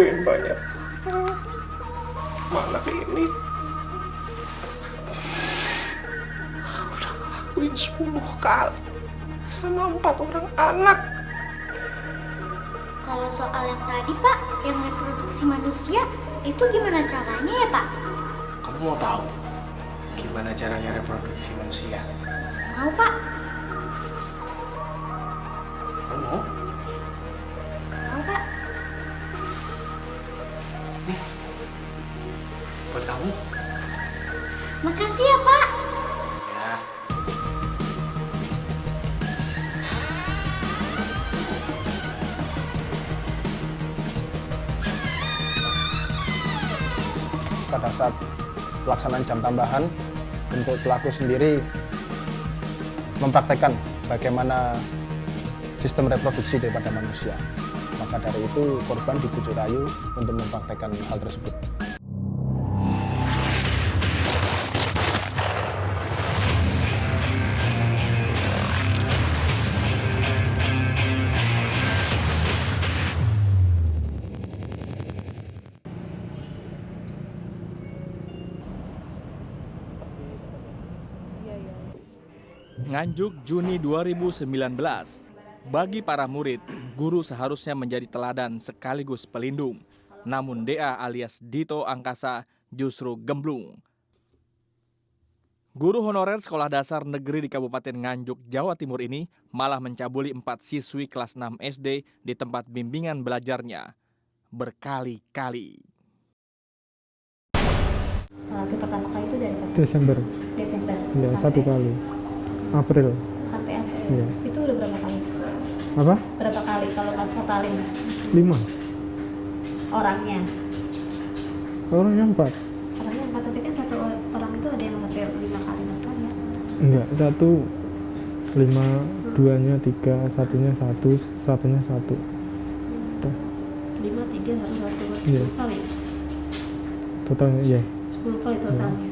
lakuin banyak. Mana ini? Udah ngelakuin 10 kali sama 4 orang anak. Kalau soal yang tadi, Pak, yang reproduksi manusia, itu gimana caranya ya, Pak? Kamu mau tahu gimana caranya reproduksi manusia? Mau, Pak? Kamu mau? Mau, Pak? Nih, buat kamu. Makasih ya, Pak. Ya. Pada saat pelaksanaan jam tambahan, untuk pelaku sendiri mempraktekkan bagaimana sistem reproduksi daripada manusia. Maka dari itu korban dibujuk rayu untuk mempraktekkan hal tersebut. Nganjuk Juni 2019. Bagi para murid, guru seharusnya menjadi teladan sekaligus pelindung. Namun DA alias Dito Angkasa justru gemblung. Guru honorer sekolah dasar negeri di Kabupaten Nganjuk, Jawa Timur ini malah mencabuli 4 siswi kelas 6 SD di tempat bimbingan belajarnya. Berkali-kali. Lagi pertama kali itu dari kapan? Desember. Desember. Ya, sampai 1 kali. April. Sampai April. Iya. Itu udah berapa kali? Apa? Berapa kali kalau pas totalin 5. orangnya? Orangnya 4. Orangnya 4, tapi kan satu orang itu ada yang sampai 5 kali makan ya? Enggak, 1 5, 2-nya 3, 1-nya 1, 1-nya 1. Udah. 5, 3, 1, 1, 10 Iya. kali? Totalnya iya. 10 kali totalnya.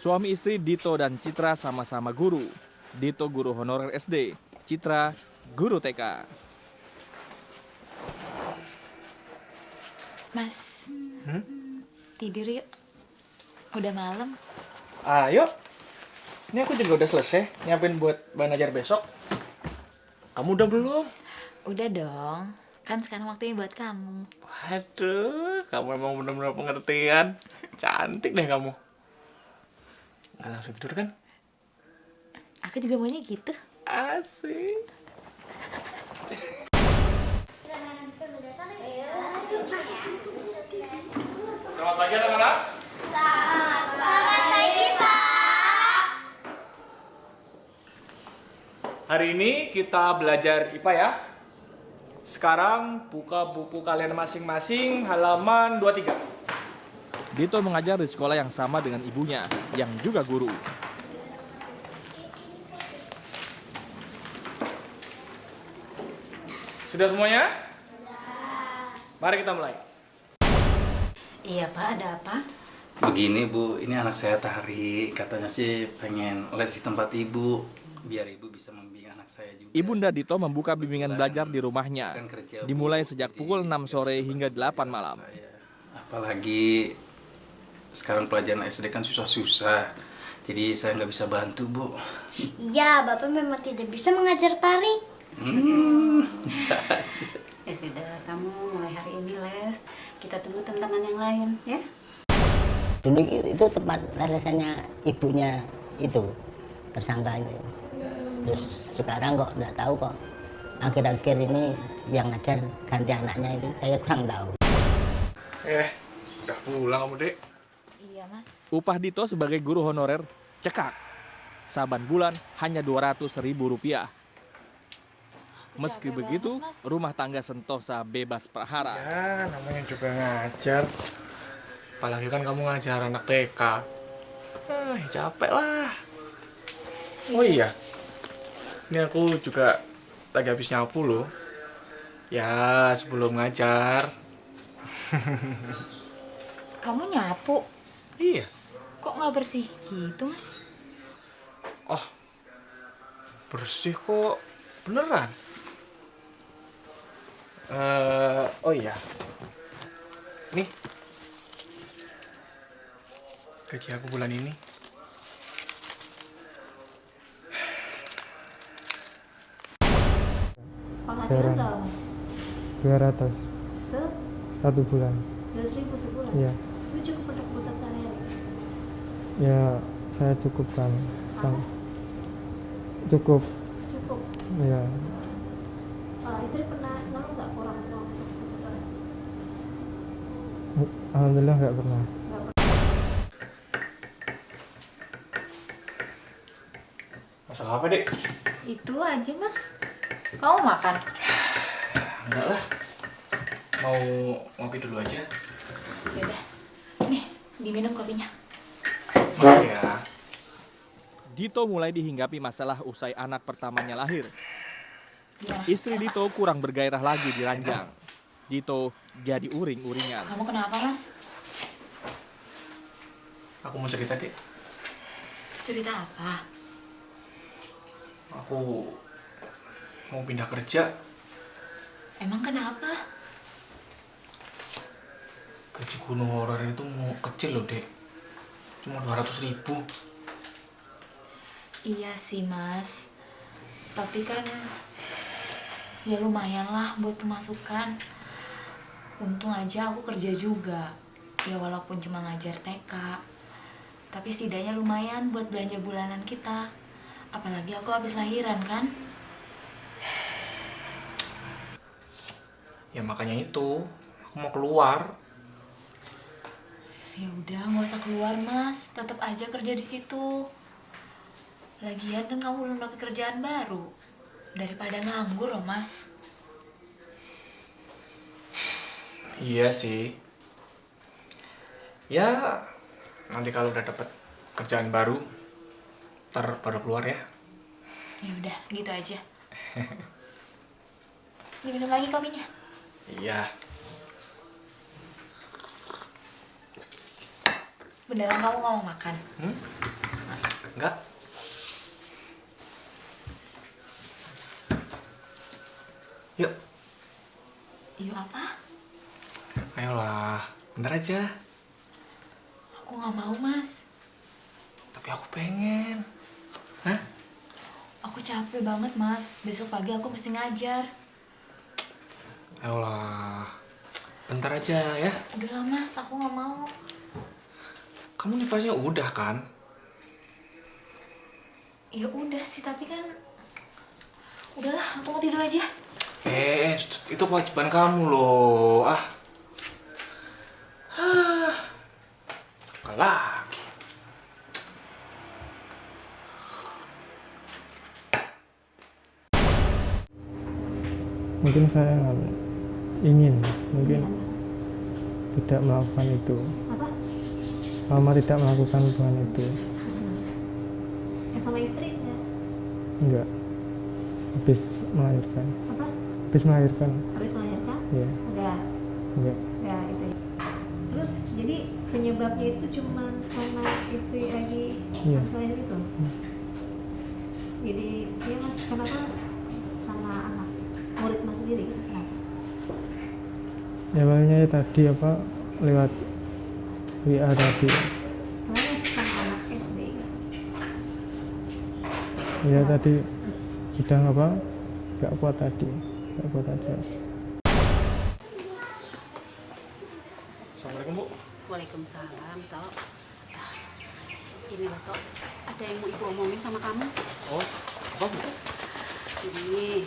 Suami istri Dito dan Citra sama-sama guru. Dito guru honorer SD, Citra guru TK. Mas, tidur yuk. Udah malam. Ayo. Ini aku juga udah selesai nyiapin buat bahan ajar besok. Kamu udah belum? Udah dong. Kan sekarang waktunya buat kamu. Waduh, kamu emang bener-bener pengertian. Cantik deh kamu. Nggak langsung tidur kan? Aku juga maunya gitu. Asik. Selamat pagi anak-anak. Selamat pagi, Pak. Hari ini kita belajar IPA ya. Sekarang buka buku kalian masing-masing halaman 23. Dito mengajar di sekolah yang sama dengan ibunya, yang juga guru. Sudah semuanya? Mari kita mulai. Iya Pak, ada apa? Begini Bu, ini anak saya Tari. Katanya sih pengen les di tempat Ibu, biar Ibu bisa membimbing anak saya juga. Ibunda Dito membuka bimbingan belajar di rumahnya. Dimulai sejak pukul 6 sore hingga 8 malam. Apalagi sekarang pelajaran SD kan susah-susah. Jadi saya nggak bisa bantu, Bu. Iya, Bapak memang tidak bisa mengajar tari. Bisa aja. Ya sudah, kamu mulai hari ini les. Kita tunggu teman-teman yang lain, ya? Dulu itu tempat lesannya ibunya itu, tersangka itu. Terus sekarang kok nggak tahu kok. Akhir-akhir ini yang ngajar ganti anaknya itu saya kurang tahu. Udah pulang kamu, Dek. Iya Mas. Upah Dito sebagai guru honorer cekak. Saban bulan hanya Rp200.000. Meski begitu, rumah tangga Sentosa bebas prahara. Ya, namanya juga ngajar. Apalagi kan kamu ngajar anak TK. Capek lah. Oh iya, ini aku juga lagi habis nyapu loh. Ya, sebelum ngajar. Kamu nyapu? Iya, Kok nggak bersih gitu, Mas? Oh, bersih kok. Beneran? Oh iya. Nih. Gaji aku bulan ini. Penghasilan berapa, Mas? 200 1 bulan. 200.000 sebulan? Iya. Itu cukup untuk kebutuhan sehari-hari? Ya, saya cukupkan. Cukup. Cukup? Ya. Istri pernah ngeluh nggak kurang uang untuk kebutuhan? Alhamdulillah nggak pernah. Masak apa, Dek? Itu aja, Mas. Kamu makan? Enggak lah. Mau ngopi dulu aja. Yaudah. Nih, diminum kopinya. Makasih ya. Dito mulai dihinggapi masalah usai anak pertamanya lahir. Istri Dito kurang bergairah lagi di ranjang. Dito jadi uring-uringan. Kamu kenapa, Mas? Aku mau cerita, Dek. Cerita apa? Aku mau pindah kerja. Emang kenapa? Gaji guru honorer itu mau kecil loh, Dek. Cuma 200.000. Iya sih, Mas. Tapi kan ya lumayan lah buat pemasukan. Untung aja aku kerja juga. Ya walaupun cuma ngajar TK. Tapi setidaknya lumayan buat belanja bulanan kita. Apalagi aku habis lahiran kan. Ya makanya itu, aku mau keluar. Ya udah, nggak usah keluar, Mas. Tetap aja kerja di situ. Lagian kan kamu belum dapat kerjaan baru. Daripada nganggur loh, Mas. Iya sih. Ya, nanti kalau udah dapat kerjaan baru, ntar baru keluar ya. Ya udah, gitu aja. Diminum lagi kopinya. Iya. Beneran kamu nggak mau makan? Enggak. Yuk. Yuk apa? Ayolah, bentar aja. Aku nggak mau, Mas. Tapi aku pengen. Hah? Aku capek banget, Mas. Besok pagi aku mesti ngajar. Ayolah, bentar aja ya. Udahlah, Mas. Aku nggak mau. Kamu nifasnya udah kan? Ya udah sih, tapi kan... Udahlah, aku mau tidur aja. Itu kewajiban kamu loh. Lagi. Mungkin saya ingin, mungkin tidak melakukan itu. Apa? Lama tidak melakukan hubungan itu. Sama istri ya? Enggak. Habis melahirkan. Apa? Habis melahirkan. Habis melahirkan? Iya. Enggak. Enggak itu. Terus jadi penyebabnya itu cuma karena istri lagi habis melahirkan itu? Jadi dia Mas kenapa sama anak murid Mas sendiri gitu, kenapa? Ya awalnya tadi apa lewat WA tadi. Kenapa sama anak SD? Ya tadi sedang apa nggak kuat tadi, nggak kuat aja. Assalamualaikum, Bu. Waalaikumsalam, Tok. Ini loh, Tok. Ada yang mau Ibu omongin sama kamu. Oh, apa, Bu? Ini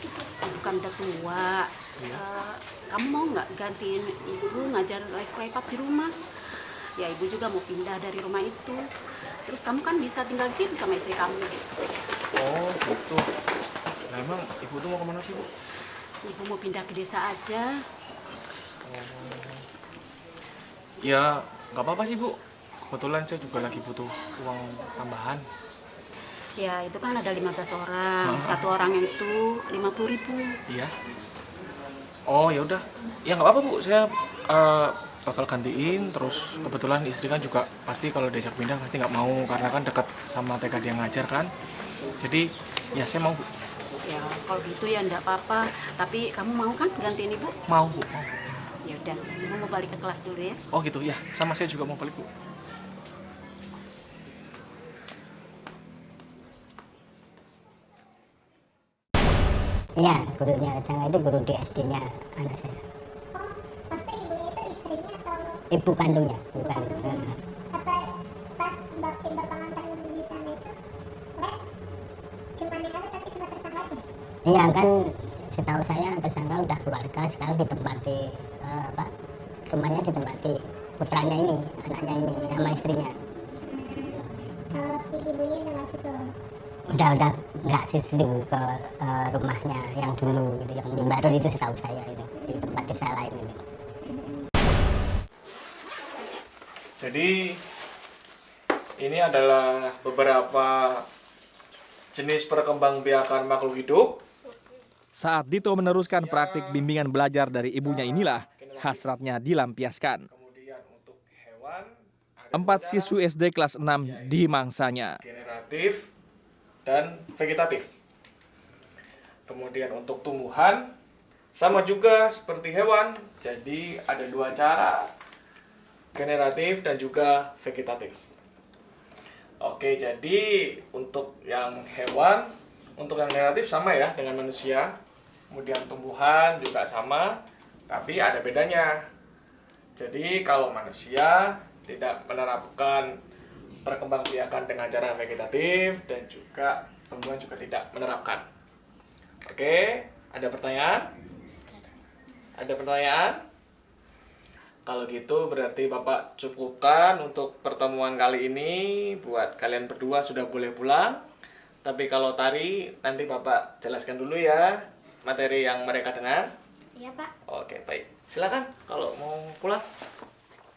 bukan udah tua. Kamu mau nggak gantiin Ibu ngajar les privat di rumah? Ya Ibu juga mau pindah dari rumah itu. Terus kamu kan bisa tinggal di situ sama istri kamu. Oh, gitu. Nah, emang Ibu tuh mau kemana sih, Bu? Ibu mau pindah ke desa aja. Ya, nggak apa-apa sih, Bu. Kebetulan saya juga lagi butuh uang tambahan. Ya itu kan ada 15 orang. Satu orang itu 50.000. Iya. Oh, ya udah. Ya nggak apa-apa, Bu. Saya bakal gantiin. Terus kebetulan istri kan juga pasti kalau diajak pindah pasti nggak mau karena kan dekat sama TK dia ngajar kan. Jadi ya saya mau, Bu. Ya kalau gitu ya enggak apa-apa. Tapi kamu mau kan gantiin ibu? Mau, Bu. Mau. Ya udah, ibu mau balik ke kelas dulu ya. Oh gitu ya, sama saya juga mau balik, Bu. Iya, gurunya Cangga itu guru di SD-nya anak saya. Pasti ibunya itu istrinya atau Ibu kandungnya, bukan. apa pas Mbak Pangantar di sana itu les cuma nekatnya tapi cuma tersangka aja? Iya kan, setahu saya tersangka udah keluarga, sekarang ditempati rumahnya ditempati putranya ini, anaknya ini sama istrinya. Kalau si ibunya udah ngasih ke Udah nggak situ ke rumahnya yang dulu gitu, yang di baru itu setahu saya itu di tempat desa lain itu. Jadi ini adalah beberapa jenis perkembangbiakan makhluk hidup. Saat Dito meneruskan praktik bimbingan belajar dari ibunya inilah hasratnya dilampiaskan. 4 siswi SD kelas 6 dimangsanya. Generatif dan vegetatif. Kemudian untuk tumbuhan sama juga seperti hewan. Jadi ada 2 cara, generatif dan juga vegetatif. Oke, jadi untuk yang hewan, untuk yang generatif sama ya dengan manusia. Kemudian tumbuhan juga sama, tapi ada bedanya. Jadi kalau manusia tidak menerapkan perkembangbiakan dengan cara vegetatif dan juga tumbuhan juga tidak menerapkan. Oke, ada pertanyaan? Ada pertanyaan? Kalau gitu berarti Bapak cukupkan untuk pertemuan kali ini. Buat kalian berdua sudah boleh pulang. Tapi kalau tari nanti Bapak jelaskan dulu ya materi yang mereka dengar. Iya, Pak. Oke, baik. Silakan kalau mau pulang.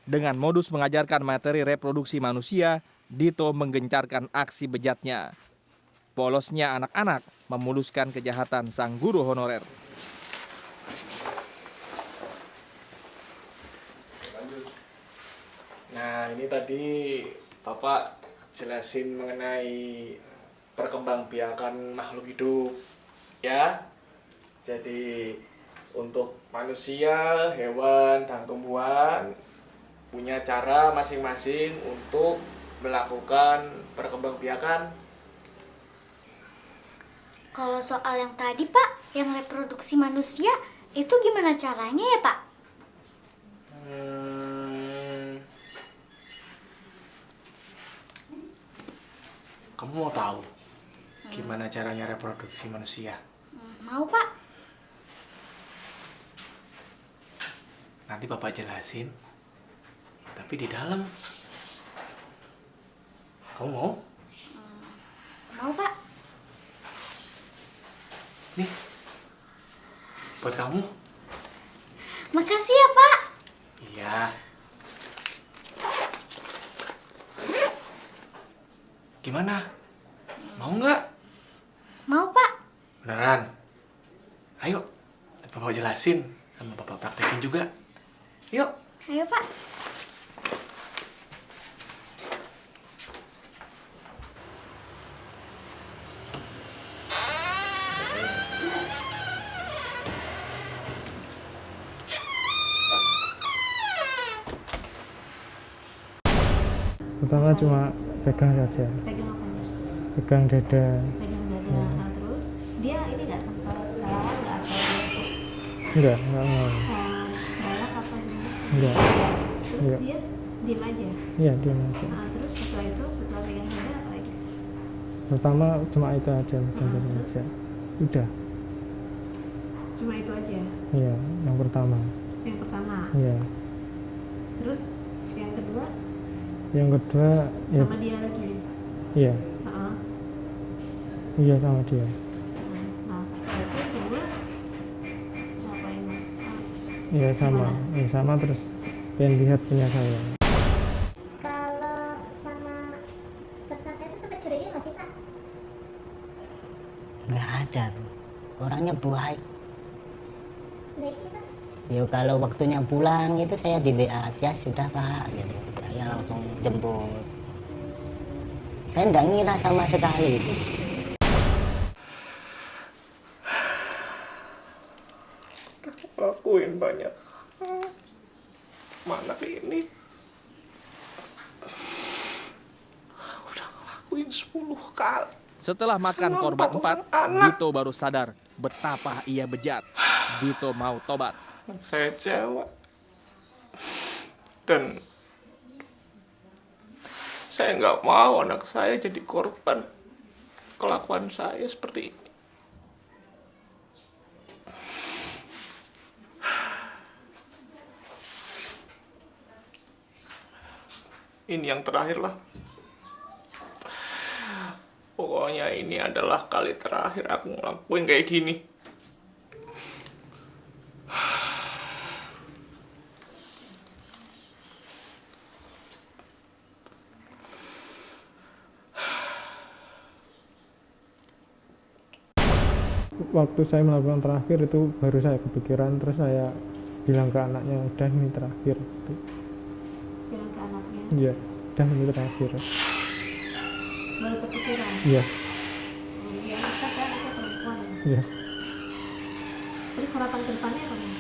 Dengan modus mengajarkan materi reproduksi manusia, Dito menggencarkan aksi bejatnya. Polosnya anak-anak memuluskan kejahatan sang guru honorer. Nah, ini tadi Bapak jelasin mengenai perkembangbiakan makhluk hidup, ya. Jadi untuk manusia, hewan, dan tumbuhan punya cara masing-masing untuk melakukan perkembangbiakan. Kalau soal yang tadi, Pak, yang reproduksi manusia, itu gimana caranya ya, Pak? Kamu mau tahu gimana caranya reproduksi manusia? Mau, Pak. Nanti Bapak jelasin, tapi di dalam. Kamu mau? Mau, Pak. Nih, buat kamu. Makasih ya, Pak. Iya. Gimana? Mau nggak? Mau, Pak. Beneran? Ayo, Bapak jelasin sama Bapak praktekin juga. Yuk. Ayo, Pak. Pertama cuma pegang saja, Pegang apanya? pegang dada. Pegang dada. Nah, terus dia ini nggak sempat ngelawan nggak atau dia Enggak mau. galak apa gimana? Enggak. Terus Enggak. dia diem aja. Iya, diam aja. Nah, terus setelah itu setelah pegang dada apa lagi? Pertama cuma itu aja, pegang dada aja. Udah. Cuma itu aja. Iya, yang pertama. Yang pertama. Iya. Terus yang kedua Yang kedua ya, sama dia lagi. iya. Heeh. Iya sama dia. Nah, setelah itu yang kedua ngapain Mas? Iya sama. Iya sama terus pengen lihat punya saya. Kalau sama tersangka itu sempat curiga nggak sih, Pak? Nggak ada, Bu. Orangnya baik. Baik, Pak. Ya kalau waktunya pulang itu saya di WA, ya sudah Pak, gitu. Saya langsung jemput. Saya enggak ngira sama sekali itu. Lakuin banyak. Mana ini? Udah ngelakuin 10 kali. Setelah makan Sama korban 4, anak. Dito baru sadar betapa ia bejat. Dito mau tobat. Saya cewek. Dan saya nggak mau anak saya jadi korban kelakuan saya seperti ini. Ini yang terakhir lah. Pokoknya ini adalah kali terakhir aku ngelakuin kayak gini. Waktu saya melakukan terakhir itu baru saya kepikiran, terus saya bilang ke anaknya, udah ini terakhir. Bilang ke anaknya. Iya, udah ini terakhir. Baru kepikiran. Iya. Ya, kan anaknya perempuan. Ya. Iya. Terus harapan ke depannya apa nih?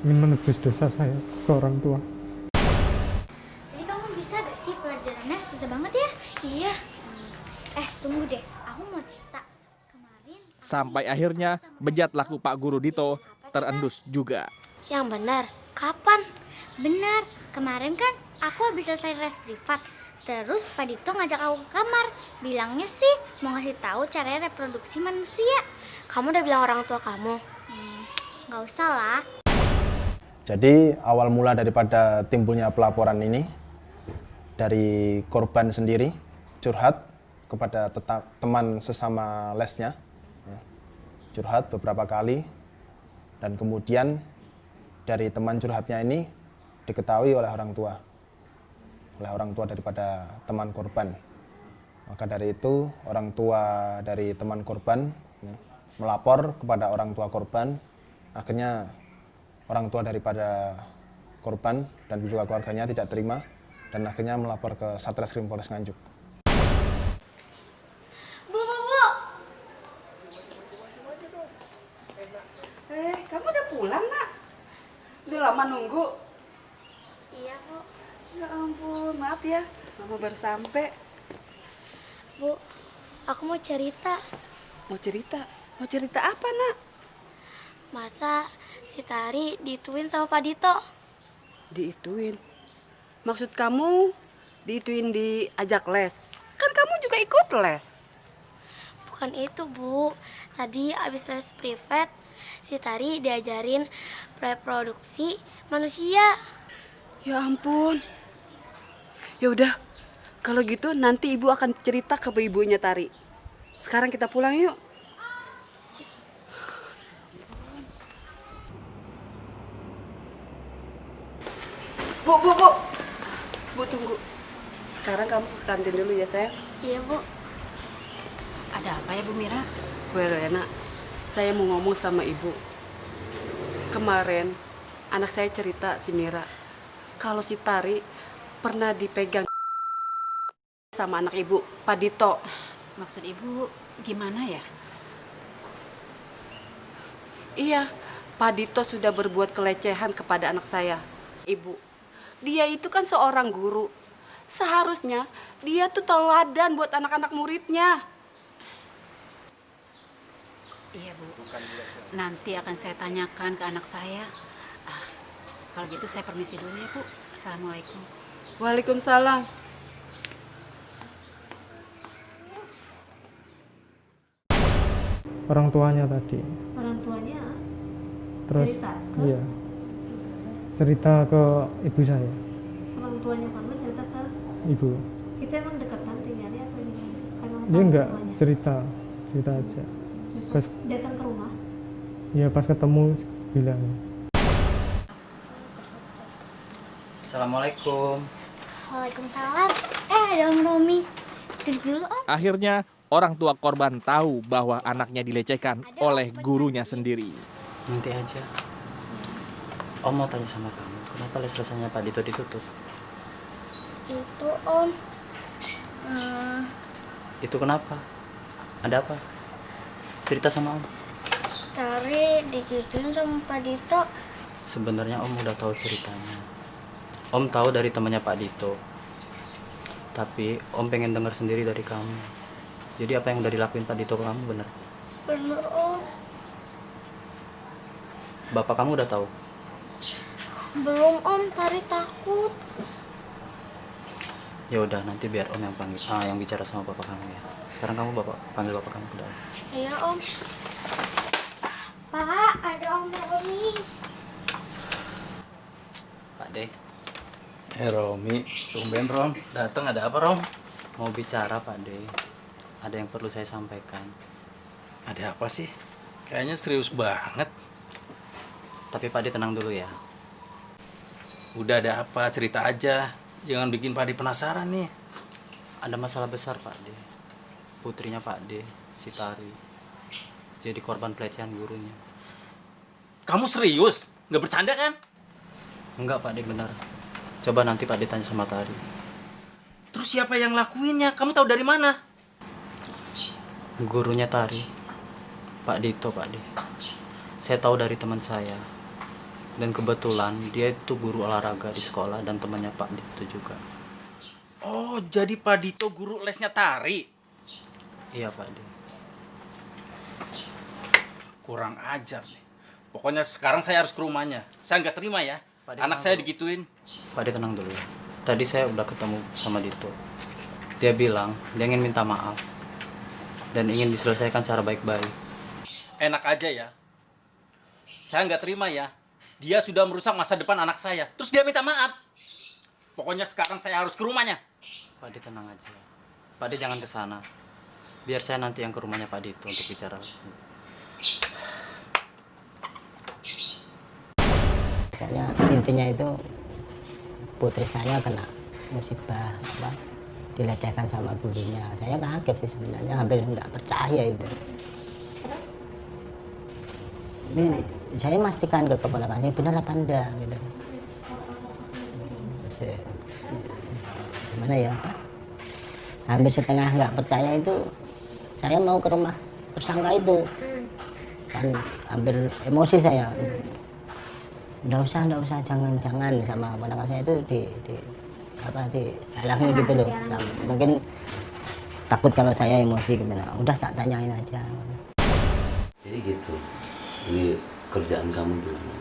Ingin menebus dosa saya ke orang tua. Jadi kamu bisa gak sih pelajarannya susah banget ya? Iya. Tunggu deh, aku mau cerita. Kemarin Sampai akhirnya bejat laku Pak Guru Dito terendus juga. yang benar, kapan? Benar, kemarin kan aku habis selesai les privat. Terus Pak Dito ngajak aku ke kamar. Bilangnya sih mau ngasih tahu cara reproduksi manusia. Kamu udah bilang orang tua kamu? Nggak usah lah. Jadi awal mula daripada timbulnya pelaporan ini dari korban sendiri curhat kepada teman sesama lesnya, curhat beberapa kali, dan kemudian dari teman curhatnya ini diketahui oleh orang tua daripada teman korban. Maka dari itu orang tua dari teman korban melapor kepada orang tua korban. Akhirnya orang tua daripada korban dan juga keluarganya tidak terima dan akhirnya melapor ke Satreskrim Polres Nganjuk. Kamu udah pulang, Nak? Udah lama nunggu. Iya, Bu. Ya ampun, maaf ya. Mama baru sampai. Bu, aku mau cerita. Mau cerita? Mau cerita apa, Nak? Masa si Tari diituin sama Pak Dito? Diituin? Maksud kamu diituin diajak les? Kan kamu juga ikut les. Bukan itu, Bu. Tadi abis les privat, si Tari diajarin reproduksi manusia. Ya ampun. Ya udah, kalau gitu nanti ibu akan cerita ke ibunya Tari. Sekarang kita pulang yuk. Bu. Bu tunggu. Sekarang kamu ke kantin dulu ya, sayang. Iya, Bu. Ada apa ya, Bu Mira? Bu Elena, saya mau ngomong sama ibu. Kemarin anak saya cerita si Mira kalau si Tari pernah dipegang sama anak ibu, Pak Dito. Maksud ibu gimana ya? Iya, Pak Dito sudah berbuat kelecehan kepada anak saya. Ibu, dia itu kan seorang guru. Seharusnya dia tuh teladan buat anak-anak muridnya. Iya, Bu. Nanti akan saya tanyakan ke anak saya. Kalau gitu saya permisi dulu ya, Bu. Assalamualaikum. Waalaikumsalam. Orang tuanya tadi. Orang tuanya Terus cerita ke? Iya. Cerita ke ibu saya. Orang tuanya kamu cerita ke Ibu. itu emang dekatan tinggalnya atau gimana? Emang Dia tahu enggak rumahnya? cerita aja. Pas Datang ke rumah? ya pas ketemu bilang. Assalamualaikum. Waalaikumsalam. Ada Om Romi. Duduk dulu, Om. Akhirnya orang tua korban tahu bahwa anaknya dilecehkan oleh gurunya sendiri. Nanti aja. Om mau tanya sama kamu, kenapa les rasanya Pak Dito ditutup? Itu Om. Itu kenapa? Ada apa? Cerita sama Om. Tari digituin sama Pak Dito. Sebenarnya Om udah tahu ceritanya. Om tahu dari temannya Pak Dito. Tapi Om pengen dengar sendiri dari kamu. Jadi apa yang udah dilakuin Pak Dito ke kamu bener? Bener Om. Bapak kamu udah tahu? Belum Om, Tari takut. Ya udah, nanti biar Om yang panggil, yang bicara sama bapak kamu ya. Sekarang kamu panggil bapak kamu ke dalam. Iya Om. Pak, ada Om Romi. Pak De. Romi, tumben Rom. Datang ada apa Rom? Mau bicara Pak De. Ada yang perlu saya sampaikan. Ada apa sih? Kayaknya serius banget. Tapi Pak De tenang dulu ya. Udah ada apa? Cerita aja. Jangan bikin Pak De penasaran nih. Ada masalah besar Pak De. Putrinya Pak De, si Tari, jadi korban pelecehan gurunya. Kamu serius? Nggak bercanda kan? Enggak Pak De, benar. Coba nanti Pak De tanya sama Tari. Terus siapa yang lakuinnya? Kamu tahu dari mana? Gurunya Tari, Pak Dito Pak De. Saya tahu dari teman saya. Dan kebetulan dia itu guru olahraga di sekolah dan temannya Pak Dito juga. Oh, jadi Pak Dito guru lesnya Tari? Iya Pak De. Kurang ajar nih. Pokoknya sekarang saya harus ke rumahnya. Saya nggak terima ya. Anak saya digituin. Pak De tenang dulu ya. Tadi saya udah ketemu sama Dito. Dia bilang dia ingin minta maaf. Dan ingin diselesaikan secara baik-baik. Enak aja ya. Saya nggak terima ya. Dia sudah merusak masa depan anak saya. Terus dia minta maaf. Pokoknya sekarang saya harus ke rumahnya. Pak De tenang aja. Pak De jangan ke sana. Biar saya nanti yang ke rumahnya Pak Dito untuk bicara. Pokoknya intinya itu putri saya kena musibah apa, dilecehkan sama gurunya. Saya kaget sih sebenarnya, hampir nggak percaya itu. Ini saya memastikan ke keponakan saya benar apa enggak gitu. Gimana ya Pak? Hampir setengah nggak percaya itu. Saya mau ke rumah tersangka itu, kan hampir emosi saya. Nggak usah, jangan sama ponakan saya itu dihalangi gitu loh. Nah, mungkin takut kalau saya emosi gimana. Udah tak tanyain aja. Jadi gitu. Ini kerjaan kamu gimana?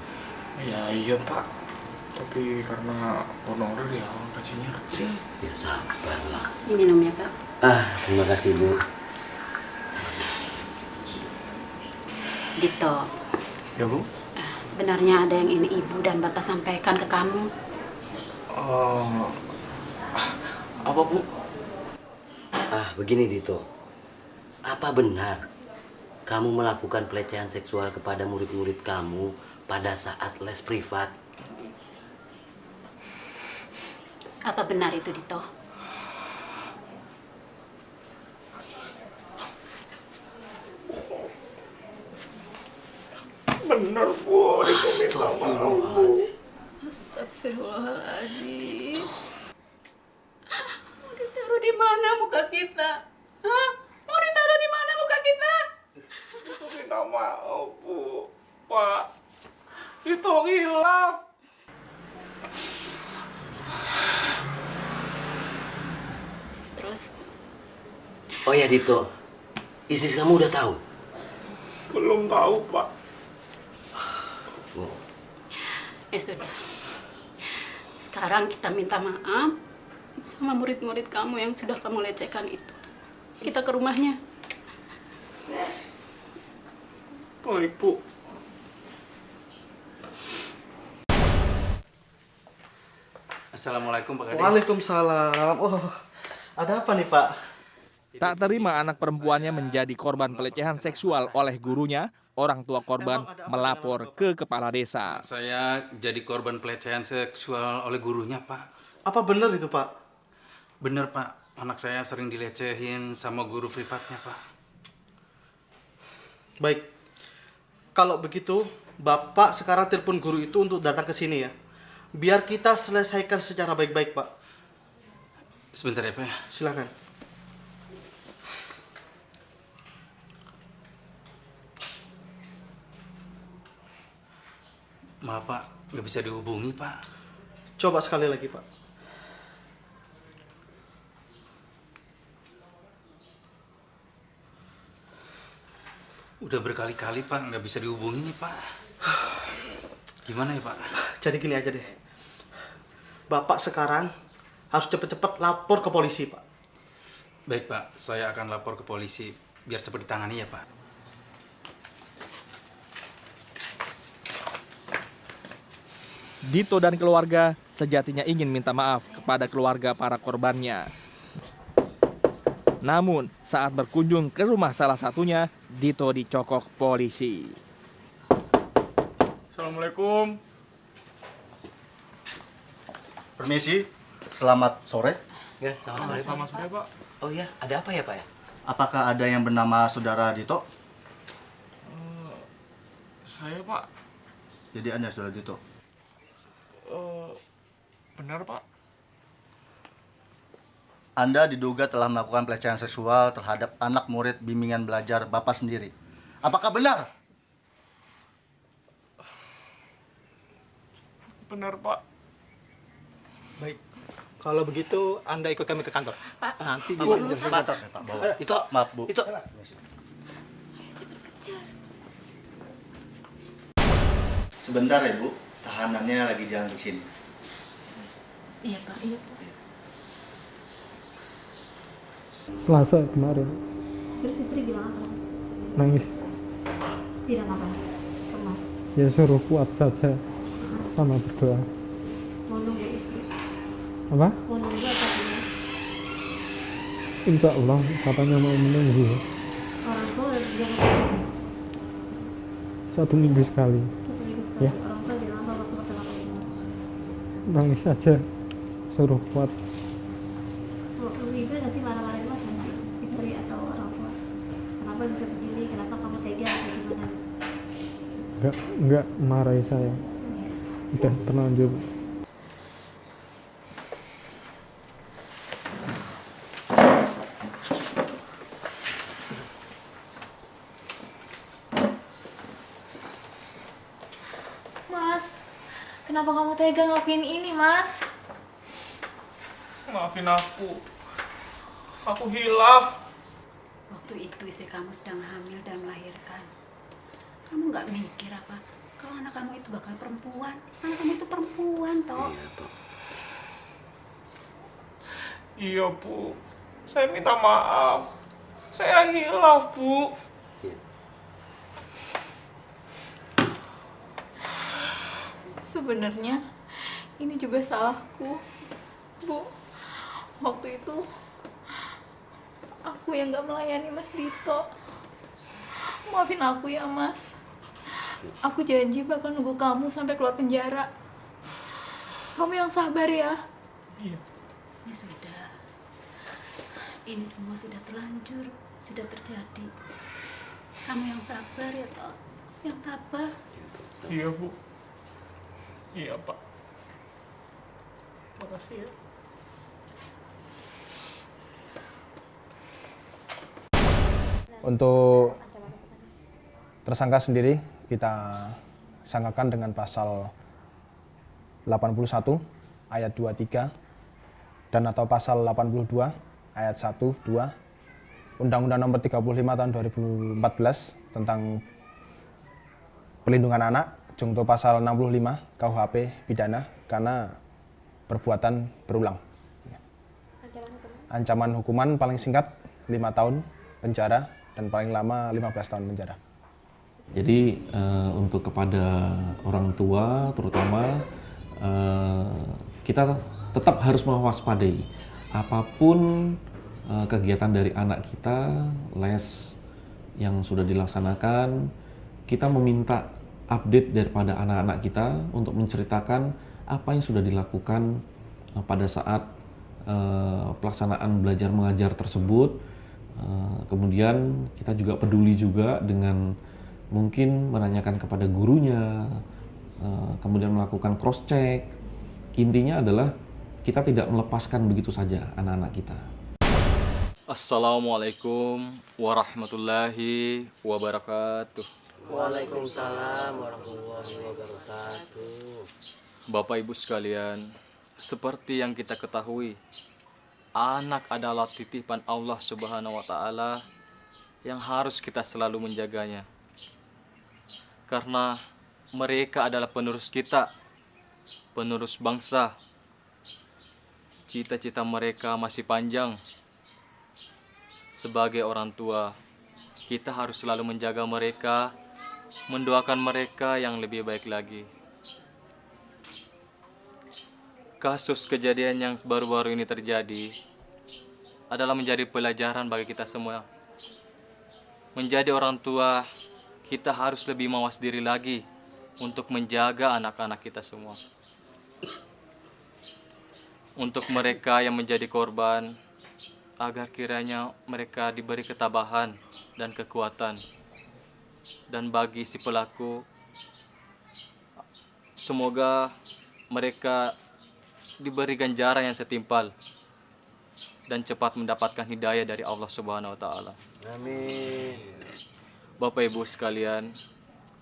Ya iya Pak. Tapi karena honorer ya gajinya kecil. Ya sabarlah. Ini minumnya Pak. Terima kasih Bu. Dito. Ya Bu. Sebenarnya ada yang ini Ibu dan Bapak sampaikan ke kamu. Apa Bu? Begini Dito. Apa benar kamu melakukan pelecehan seksual kepada murid-murid kamu pada saat les privat? Apa benar itu Dito? Bener Bu. Astagfirullahaladzim. Astagfirullahaladzim. Mau ditaruh di mana muka kita? Hah? Mau ditaruh di mana muka kita? Itu minta maaf Bu. Pak. Itu hilaf. Terus? Oh ya Dito, istri kamu udah tahu? Belum tahu Pak. Ya sudah. Sekarang kita minta maaf sama murid-murid kamu yang sudah kamu lecehkan itu. Kita ke rumahnya. Baik Bu. Assalamualaikum Pak Kades. Waalaikumsalam. Oh, ada apa nih Pak? Tak terima anak perempuannya menjadi korban pelecehan seksual oleh gurunya, orang tua korban melapor ke kepala desa. Saya jadi korban pelecehan seksual oleh gurunya Pak. Apa benar itu Pak? Bener Pak, anak saya sering dilecehin sama guru privatnya Pak. Baik, kalau begitu Bapak sekarang telepon guru itu untuk datang ke sini ya. Biar kita selesaikan secara baik-baik, Pak. Sebentar ya, Pak. Silakan. Maaf, Pak. Nggak bisa dihubungi, Pak. Coba sekali lagi, Pak. Udah berkali-kali, Pak. Nggak bisa dihubungi nih, Pak. Gimana ya, Pak? Jadi gini aja deh. Bapak sekarang harus cepet-cepet lapor ke polisi, Pak. Baik, Pak. Saya akan lapor ke polisi. Biar cepat ditangani ya, Pak. Dito dan keluarga sejatinya ingin minta maaf kepada keluarga para korbannya. Namun, saat berkunjung ke rumah salah satunya, Dito dicokok polisi. Assalamualaikum. Permisi, selamat sore. Ya, selamat sore, Pak. Oh ya, ada apa ya, Pak ya? Apakah ada yang bernama Saudara Dito? Saya, Pak. Jadi Anda Saudara Dito? Benar, Pak. Anda diduga telah melakukan pelecehan seksual terhadap anak murid bimbingan belajar Bapak sendiri. Apakah benar? Benar, Pak. Baik. Kalau begitu, Anda ikut kami ke kantor. Pak. Nanti Bu, bisa Bu, dijelasin Pak. kantor. Pak, bawa. Itu, Maaf, Bu. Itu. Sebentar ya, Bu. Tahanannya lagi jalan di sini. Iya, Pak. Iya, Pak. Selasa kemarin Terus istri bilang apa? nangis, Bilang apa? Ke Mas. ya suruh kuat saja sama berdoa. Mau nunggu istri? Apa? Mau nunggu apa dia? Insya Allah katanya mau menunggu Orang tua bilang apa? 1 minggu sekali. Satu minggu sekali. Ya, Orang tua bilang apa waktu pertama kali Mas? nangis saja, suruh kuat. Ibu nggak sih marah-marahin Mas nggak sih? Istri atau orang tua? Kenapa bisa begini? Kenapa kamu tega atau gimana? Enggak marahi saya. Udah terlanjur. Mas, kenapa kamu tega ngelakuin ini, Mas? Maafin aku. Aku hilaf. Waktu itu istri kamu sedang hamil dan melahirkan. Kamu nggak mikir apa? Kalau anak kamu itu bakal perempuan. Anak kamu itu perempuan, toh. Iya, toh. Iya, Bu. Saya minta maaf. Saya hilaf, Bu. Sebenarnya ini juga salahku, Bu. Waktu itu aku yang gak melayani Mas Dito. Maafin aku ya, Mas. Aku janji bakal nunggu kamu sampai keluar penjara. Kamu yang sabar ya. Iya. Ya sudah. Ini semua sudah terlanjur, sudah terjadi. Kamu yang sabar ya, toh. Yang tabah. Iya, Bu. Iya, Pak. Makasih ya. Untuk tersangka sendiri kita sangkakan dengan pasal 81 ayat 23 dan atau pasal 82 ayat 1, 2 Undang-Undang Nomor 35 tahun 2014 tentang Perlindungan Anak, junto pasal 65 KUHP pidana karena perbuatan berulang. Ancaman hukuman paling singkat 5 tahun penjara dan paling lama 15 tahun penjara. Jadi untuk kepada orang tua terutama kita tetap harus mewaspadai apapun kegiatan dari anak kita, les yang sudah dilaksanakan, kita meminta update daripada anak-anak kita untuk menceritakan apa yang sudah dilakukan pada saat pelaksanaan belajar mengajar tersebut. Kemudian kita juga peduli juga dengan mungkin menanyakan kepada gurunya, kemudian melakukan cross check. Intinya adalah kita tidak melepaskan begitu saja anak-anak kita. Assalamualaikum warahmatullahi wabarakatuh. Waalaikumsalam warahmatullahi wabarakatuh. Bapak Ibu sekalian, seperti yang kita ketahui, anak adalah titipan Allah Subhanahu wa taala yang harus kita selalu menjaganya. Karena mereka adalah penerus kita, penerus bangsa. Cita-cita mereka masih panjang. Sebagai orang tua, kita harus selalu menjaga mereka, mendoakan mereka yang lebih baik lagi. Kasus kejadian yang baru-baru ini terjadi adalah menjadi pelajaran bagi kita semua. Menjadi orang tua, kita harus lebih mawas diri lagi untuk menjaga anak-anak kita semua. Untuk mereka yang menjadi korban, agar kiranya mereka diberi ketabahan dan kekuatan. Dan bagi si pelaku, semoga mereka diberi ganjaran yang setimpal dan cepat mendapatkan hidayah dari Allah Subhanahu wa taala. Amin. Bapak Ibu sekalian,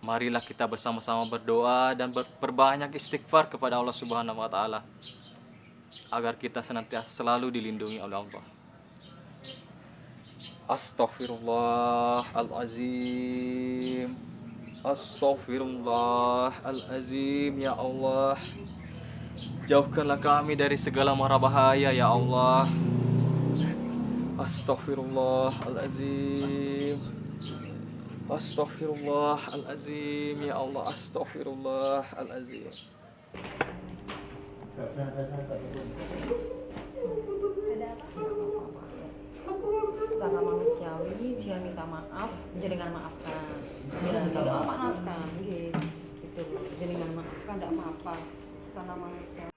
marilah kita bersama-sama berdoa dan berbanyak istighfar kepada Allah Subhanahu wa taala agar kita senantiasa selalu dilindungi oleh Allah. Astaghfirullahalazim. Astaghfirullahalazim ya Allah. Jauhkanlah kami dari segala mara bahaya ya Allah. Astaghfirullahalazim. Astaghfirullahalazim ya Allah. Astaghfirullahalazim. Secara manusiawi dia minta maaf, jenengan maafkan. Ya, tidak maafkan, gitu. Jenengan maafkan, tidak apa-apa. Secara manusiawi.